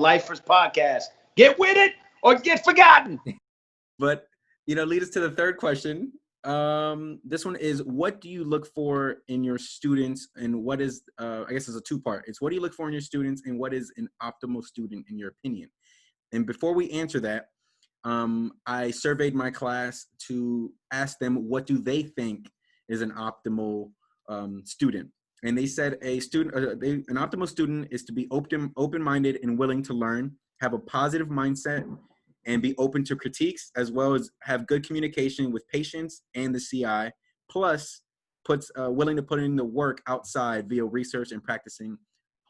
Lifers Podcast. Get with it or get forgotten. But, lead us to the third question. This one is, what do you look for in your students, and what is, I guess it's a two-part. It's what do you look for in your students, and what is an optimal student in your opinion? And before we answer that, I surveyed my class to ask them what do they think is an optimal student. And they said an optimal student is to be open-minded and willing to learn, have a positive mindset, and be open to critiques, as well as have good communication with patients and the CI, plus willing to put in the work outside via research and practicing,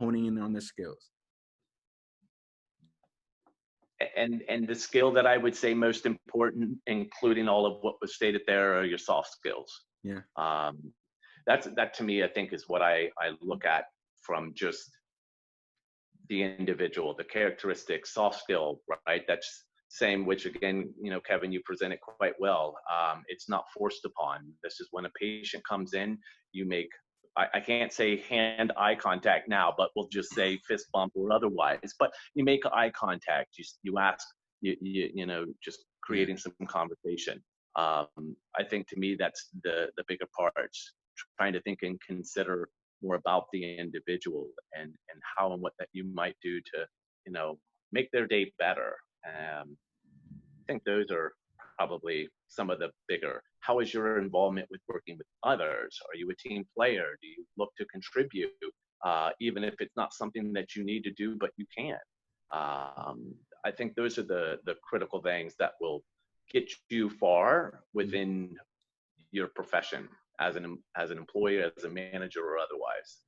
honing in on their skills. And the skill that I would say most important, including all of what was stated there, are your soft skills. Yeah. That to me, I think, is what I look at from just the individual, the characteristics, soft skill, right? That's same, which again, Kevin, you presented quite well. It's not forced upon. This is when a patient comes in, you make, I can't say hand-eye contact now, but we'll just say fist bump or otherwise. But you make eye contact. You ask. Just creating some conversation. I think to me that's the bigger parts. Trying to think and consider more about the individual and how and what that you might do to make their day better. I think those are probably some of the bigger. How is your involvement with working with others? Are you a team player? Do you look to contribute, even if it's not something that you need to do, but you can? I think those are the critical things that will get you far within your profession as an employee, as a manager, or otherwise.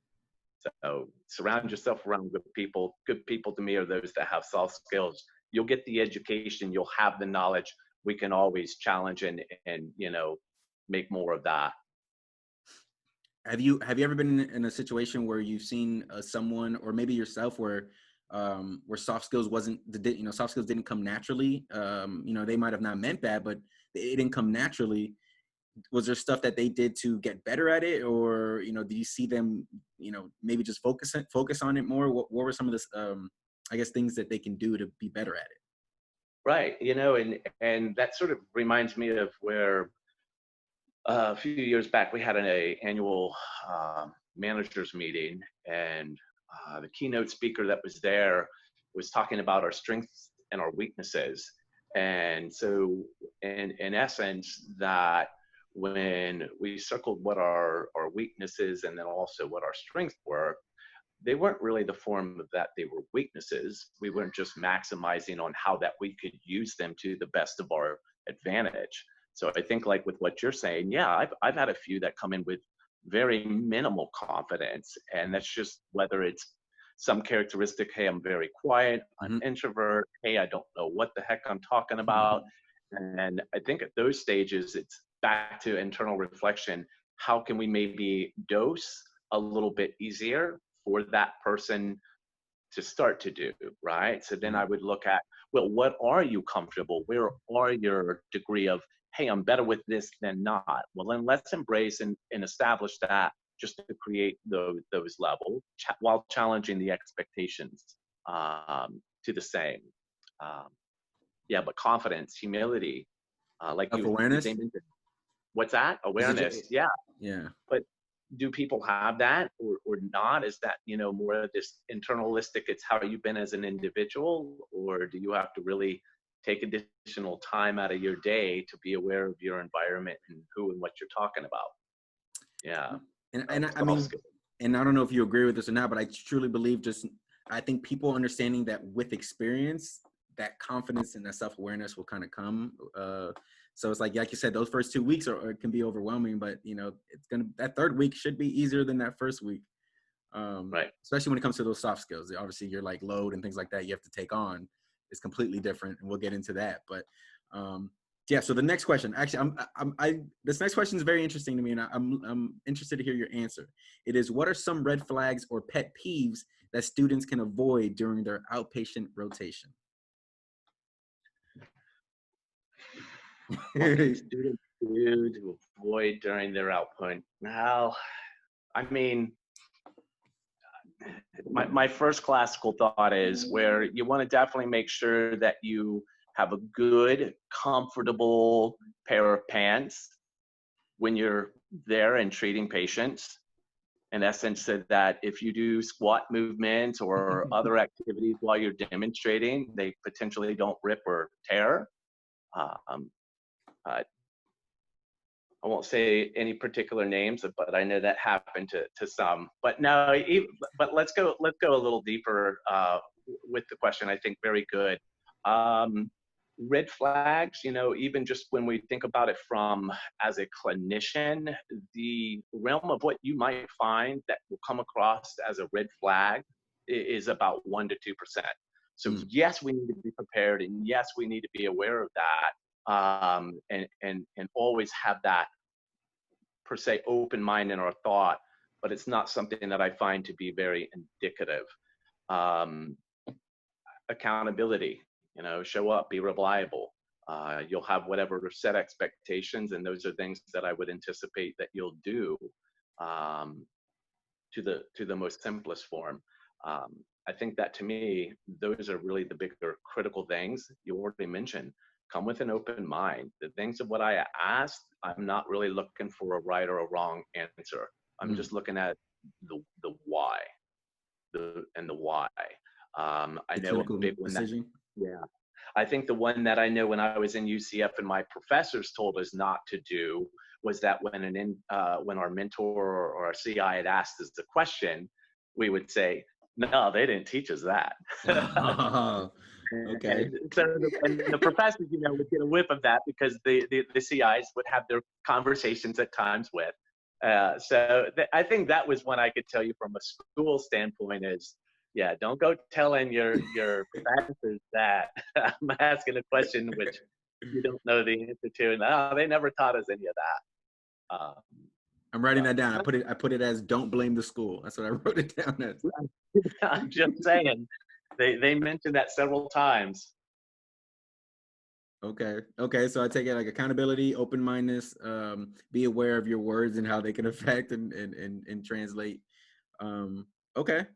So surround yourself around good people. Good people to me are those that have soft skills. You'll get the education, you'll have the knowledge. We can always challenge and make more of that. Have you ever been in a situation where you've seen someone, or maybe yourself, where soft skills soft skills didn't come naturally? They might have not meant that, but it didn't come naturally. Was there stuff that they did to get better at it, or do you see them maybe just focus on it more? What were some of the things that they can do to be better at it? Right, and that sort of reminds me of where a few years back we had an annual managers meeting, and the keynote speaker that was there was talking about our strengths and our weaknesses. And so in essence, that when we circled what our weaknesses and then also what our strengths were, they weren't really the form of that they were weaknesses. We weren't just maximizing on how that we could use them to the best of our advantage. So I think, like with what you're saying, yeah, I've had a few that come in with very minimal confidence, and that's just whether it's some characteristic. Hey, I'm very quiet. I'm an introvert. Hey, I don't know what the heck I'm talking about. And I think at those stages, it's back to internal reflection. How can we maybe dose a little bit easier for that person to start to do, right? So then I would look at, well, what are you comfortable? Where are your degree of, hey, I'm better with this than not? Well, then let's embrace and establish that, just to create those levels while challenging the expectations to the same. But confidence, humility, like awareness. What's that? Awareness. Yeah. But do people have that or not? Is that, more of this internalistic, it's how you've been as an individual, or do you have to really take additional time out of your day to be aware of your environment and who and what you're talking about? Yeah. And I mean, and I don't know if you agree with this or not, but I truly believe I think people understanding that with experience, that confidence and that self-awareness will kind of come. So it's like you said, those first 2 weeks can be overwhelming, but that third week should be easier than that first week. Right. Especially when it comes to those soft skills. Obviously your load and things like that you have to take on is completely different, and we'll get into that. But so the next question, actually, this next question is very interesting to me, and I'm interested to hear your answer. It is, what are some red flags or pet peeves that students can avoid during their outpatient rotation? What can students do to avoid during their output? Now, I mean, my first classical thought is where you want to definitely make sure that you have a good, comfortable pair of pants when you're there and treating patients. In essence, so that if you do squat movements or other activities while you're demonstrating, they potentially don't rip or tear. I won't say any particular names, but I know that happened to some. But no, but let's go a little deeper with the question. I think very good. Red flags, you know, even just when we think about it from as a clinician, the realm of what you might find that will come across as a red flag is about 1% to 2%. So yes, we need to be prepared, and yes, we need to be aware of that, and always have that per se open mind in our thought. But it's not something that I find to be very indicative. Accountability. You know, show up, be reliable. You'll have whatever set expectations, and those are things that I would anticipate that you'll do to the most simplest form. I think that to me, those are really the bigger critical things. You already mentioned, come with an open mind. The things of what I asked, I'm not really looking for a right or a wrong answer. I'm just looking at the why, the why. I know a big one decision. Yeah. I think the one that I know when I was in UCF and my professors told us not to do was that when our mentor or our CI had asked us the question, we would say, no, they didn't teach us that. Okay. So the professors, you know, would get a whiff of that because the CIs would have their conversations at times with. I think that was one I could tell you from a school standpoint is, yeah, don't go telling your professors that I'm asking a question which you don't know the answer to, and they never taught us any of that. I'm writing that down. I put it as don't blame the school. That's what I wrote it down as. I'm just saying, they mentioned that several times. Okay. So I take it like accountability, open-mindedness, be aware of your words and how they can affect and translate. Okay.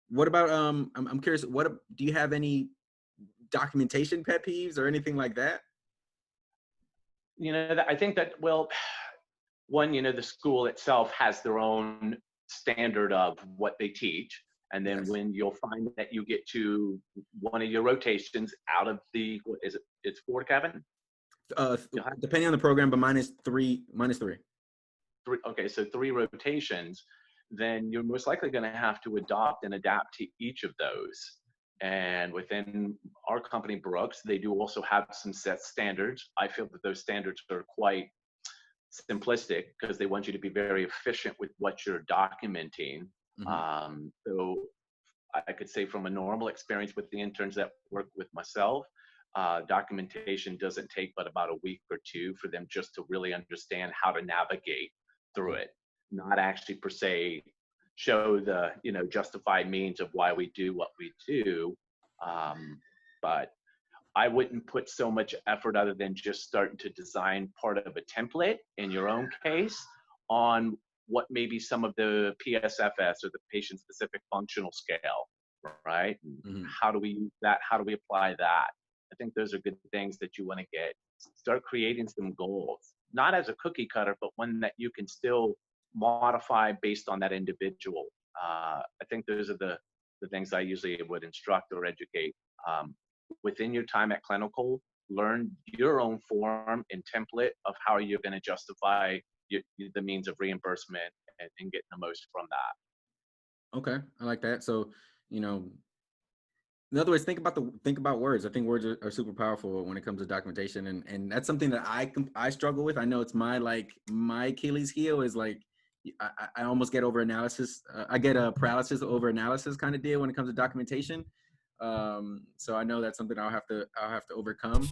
What about I'm curious, do you have any documentation pet peeves or anything like that? You know, I think that, well, one, you know, the school itself has their own standard of what they teach. And then when you'll find that you get to one of your rotations out of the, what is it? It's 4, Kevin? Depending on the program, but minus three. Okay, so 3 rotations, then you're most likely going to have to adopt and adapt to each of those. And within our company, Brooks, they do also have some set standards. I feel that those standards are quite simplistic because they want you to be very efficient with what you're documenting. So I could say from a normal experience with the interns that work with myself, documentation doesn't take but about a week or 2 for them just to really understand how to navigate through it, not actually per se show the, you know, justified means of why we do what we do. But I wouldn't put so much effort other than just starting to design part of a template in your own case on what may be some of the PSFS or the patient specific functional scale, right? How do we use that? How do we apply that? I think those are good things that you want to start creating some goals, not as a cookie cutter, but one that you can still modify based on that individual. I think those are the things I usually would instruct or educate. Within your time at clinical, learn your own form and template of how you're going to justify the means of reimbursement and getting the most from that. Okay, I like that. So, you know, in other words, think about words. I think words are super powerful when it comes to documentation, and that's something that I struggle with. I know it's my Achilles heel is like I almost get over analysis. I get a paralysis over analysis kind of deal when it comes to documentation. So I know that's something I'll have to overcome.